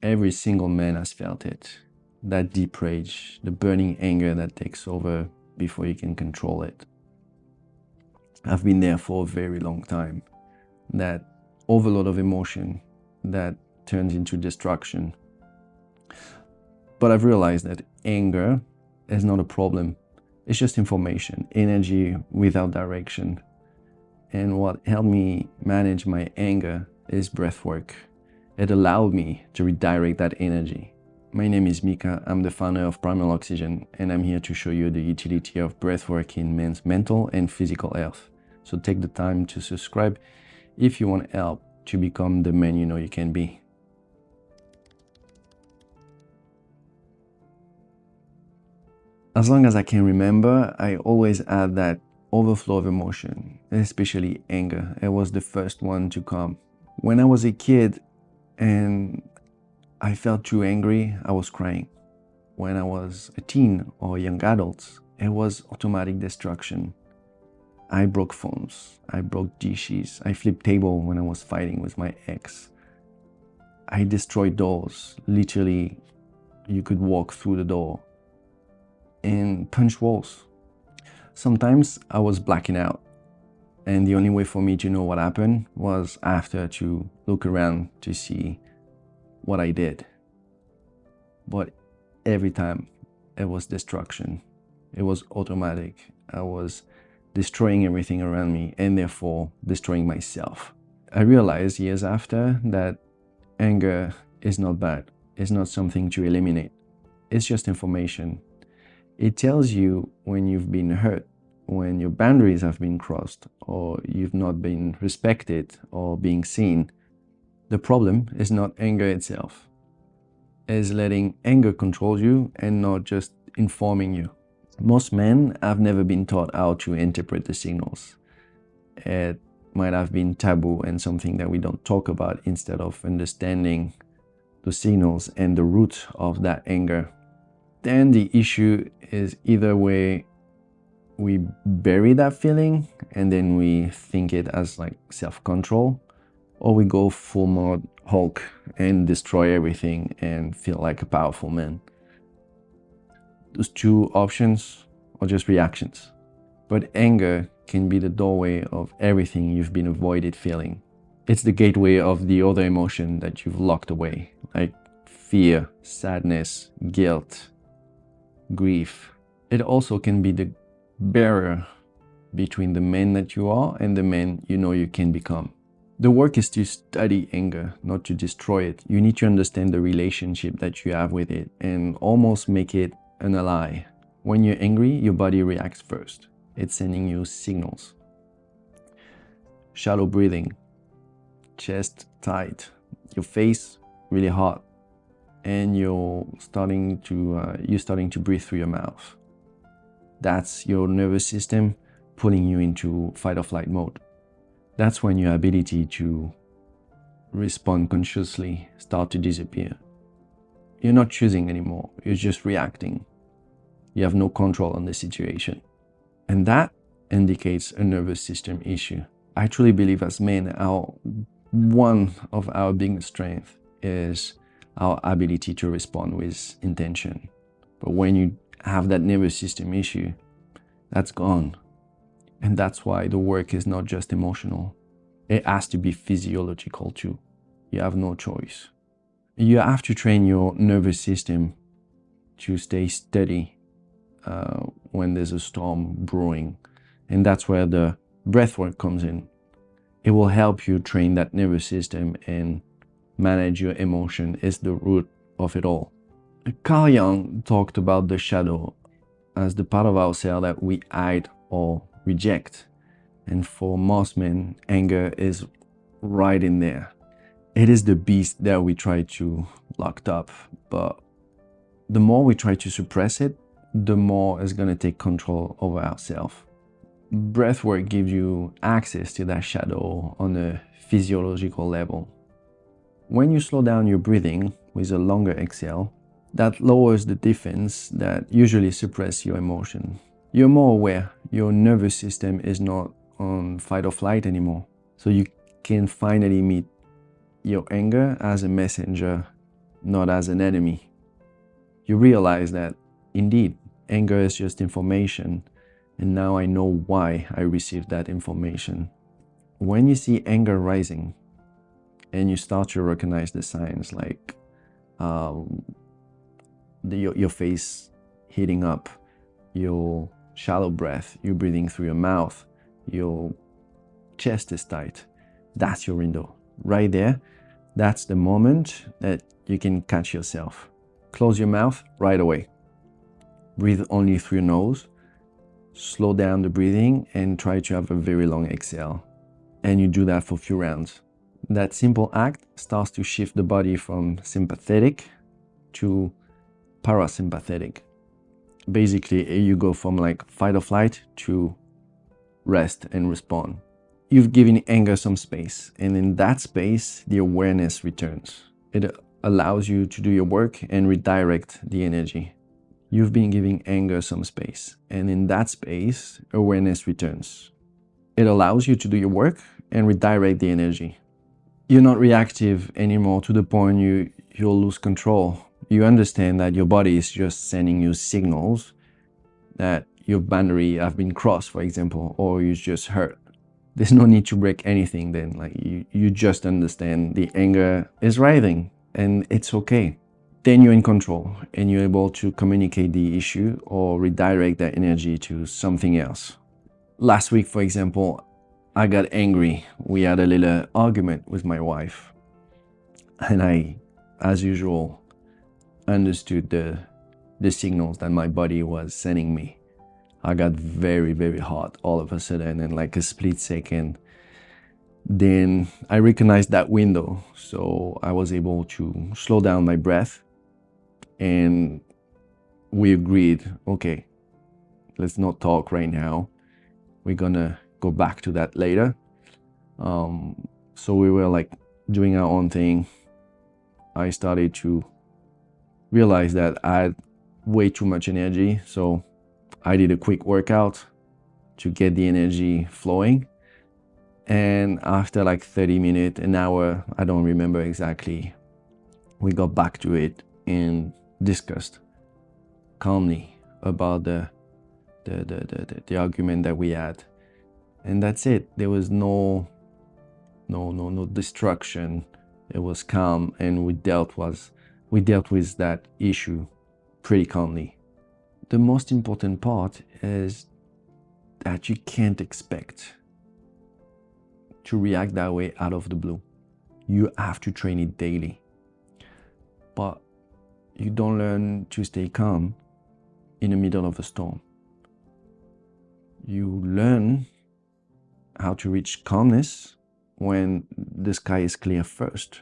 Every single man has felt it. That deep rage, the burning anger that takes over before you can control it. I've been there for a very long time. That overload of emotion that turns into destruction. But I've realized that anger is not a problem. It's just information, energy without direction. And what helped me manage my anger is breath work. It allowed me to redirect that energy. My name is Mika, I'm the founder of Primal Oxygen, and I'm here to show you the utility of breathwork in men's mental and physical health. So take the time to subscribe if you want help to become the man you know you can be. As long as I can remember, I always had that overflow of emotion, especially anger. It was the first one to come. When I was a kid and I felt too angry, I was crying. When I was a teen or a young adult, it was automatic destruction. I broke phones, I broke dishes, I flipped table when I was fighting with my ex. I destroyed doors. Literally, you could walk through the door and punch walls. Sometimes I was blacking out, and the only way for me to know what happened was after to look around to see what I did. But every time it was destruction. It was automatic. I was destroying everything around me and therefore destroying myself. I realized years after that anger is not bad. It's not something to eliminate. It's just information. It tells you when you've been hurt, when your boundaries have been crossed, or you've not been respected or being seen. The problem is not anger itself. It's letting anger control you and not just informing you. Most men have never been taught how to interpret the signals. It might have been taboo and something that we don't talk about instead of understanding the signals and the root of that anger. Then the issue is either way we bury that feeling and then we think it as like self-control, or we go full mode Hulk and destroy everything and feel like a powerful man. Those two options are just reactions. But anger can be the doorway of everything you've been avoided feeling. It's the gateway of the other emotion that you've locked away, like fear, sadness, guilt, grief. It also can be the barrier between the man that you are and the man you know you can become. The work is to study anger, not to destroy it. You need to understand the relationship that you have with it and almost make it an ally. When you're angry, your body reacts first. It's sending you signals. Shallow breathing, chest tight, your face really hot, and you're starting to breathe through your mouth. That's your nervous system pulling you into fight or flight mode. That's when your ability to respond consciously starts to disappear. You're not choosing anymore, you're just reacting. You have no control on the situation. And that indicates a nervous system issue. I truly believe as men, one of our biggest strengths is our ability to respond with intention. But when you have that nervous system issue, that's gone. And that's why the work is not just emotional. It has to be physiological too. You have no choice. You have to train your nervous system to stay steady when there's a storm brewing. And that's where the breath work comes in. It will help you train that nervous system and manage your emotion. Is the root of it all. Carl Jung talked about the shadow as the part of ourselves that we hide or reject. And for most men, anger is right in there. It is the beast that we try to lock up, but the more we try to suppress it, the more it's going to take control over ourselves. Breathwork gives you access to that shadow on a physiological level. When you slow down your breathing with a longer exhale, that lowers the defense that usually suppress your emotion. You're more aware. Your nervous system is not on fight or flight anymore. So you can finally meet your anger as a messenger, not as an enemy. You realize that indeed, anger is just information, and now I know why I received that information. When you see anger rising and you start to recognize the signs like your face heating up, your shallow breath, you breathing through your mouth, your chest is tight, that's your window. Right there, that's the moment that you can catch yourself. Close your mouth right away. Breathe only through your nose. Slow down the breathing and try to have a very long exhale. And you do that for a few rounds. That simple act starts to shift the body from sympathetic to parasympathetic. Basically, you go from like fight or flight to rest and respond. You've given anger some space, and in that space, the awareness returns. It allows you to do your work and redirect the energy. You've been giving anger some space, and in that space, awareness returns. It allows you to do your work and redirect the energy. You're not reactive anymore to the point you'll lose control. You understand that your body is just sending you signals that your boundary have been crossed, for example, or you're just hurt. There's no need to break anything then. Like you just understand the anger is rising and it's okay. Then you're in control and you're able to communicate the issue or redirect that energy to something else. Last week, for example, I got angry. We had a little argument with my wife. And I, as usual, understood the signals that my body was sending me. I got very, very hot all of a sudden in like a split second. Then I recognized that window. So I was able to slow down my breath. And we agreed, okay, let's not talk right now. We're gonna go back to that later. So we were like doing our own thing. I started to realize that I had way too much energy. So I did a quick workout to get the energy flowing. And after like 30 minutes, an hour, I don't remember exactly, we got back to it and discussed calmly about the argument that we had. And that's it. There was no destruction. It was calm, and we dealt with that issue pretty calmly. The most important part is that you can't expect to react that way out of the blue. You have to train it daily. But you don't learn to stay calm in the middle of a storm. You learn how to reach calmness when the sky is clear first.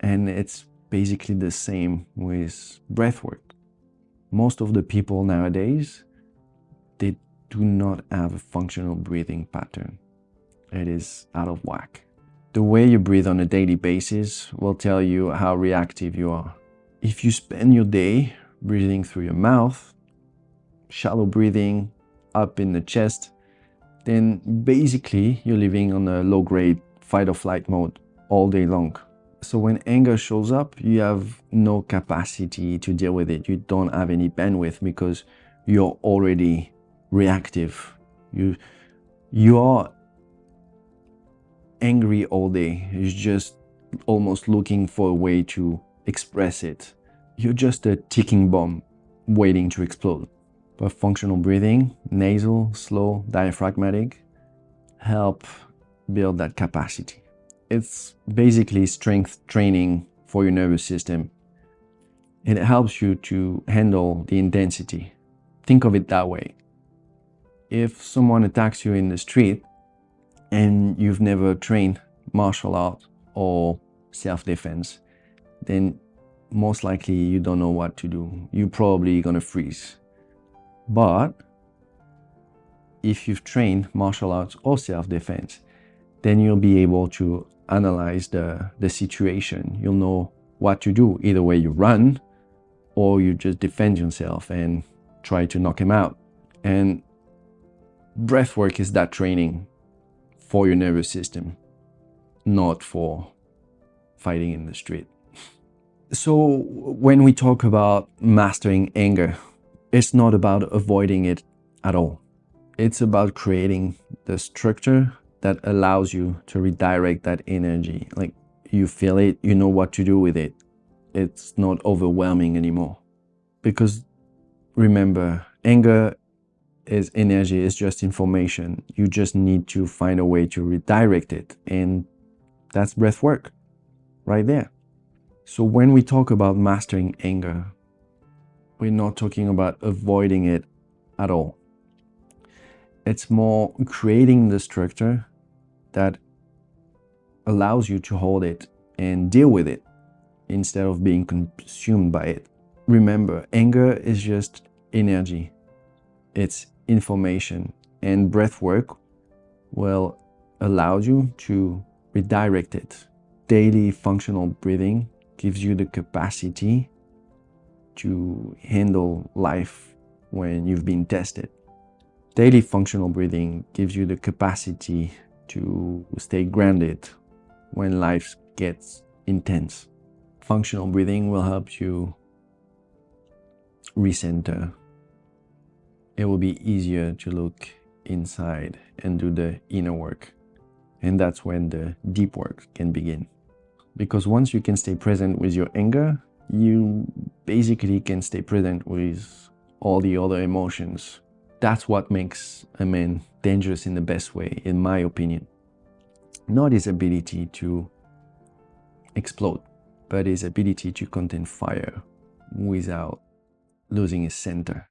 And it's basically the same with breathwork. Most of the people nowadays, they do not have a functional breathing pattern. It is out of whack. The way you breathe on a daily basis will tell you how reactive you are. If you spend your day breathing through your mouth, shallow breathing up in the chest, then basically you're living on a low-grade fight or flight mode all day long. So when anger shows up, you have no capacity to deal with it. You don't have any bandwidth because you're already reactive. You are angry all day. You're just almost looking for a way to express it. You're just a ticking bomb waiting to explode. But functional breathing, nasal, slow, diaphragmatic, help build that capacity. It's basically strength training for your nervous system. It helps you to handle the intensity. Think of it that way. If someone attacks you in the street and you've never trained martial art or self-defense, then most likely you don't know what to do. You're probably gonna freeze. But if you've trained martial arts or self-defense, then you'll be able to analyze the situation. You'll know what to do. Either way, you run or you just defend yourself and try to knock him out. And breathwork is that training for your nervous system, not for fighting in the street. So when we talk about mastering anger, it's not about avoiding it at all. It's about creating the structure that allows you to redirect that energy. Like, you feel it, you know what to do with it. It's not overwhelming anymore. Because remember, anger is energy, it's just information. You just need to find a way to redirect it. And that's breath work right there. So when we talk about mastering anger, we're not talking about avoiding it at all. It's more creating the structure that allows you to hold it and deal with it instead of being consumed by it. Remember, anger is just energy. It's information, and breath work will allow you to redirect it. Daily functional breathing gives you the capacity to handle life when you've been tested. Daily functional breathing gives you the capacity to stay grounded when life gets intense. Functional breathing will help you recenter. It will be easier to look inside and do the inner work. And that's when the deep work can begin. Because once you can stay present with your anger, you basically can stay present with all the other emotions. That's what makes a man dangerous in the best way, in my opinion. Not his ability to explode, but his ability to contain fire without losing his center.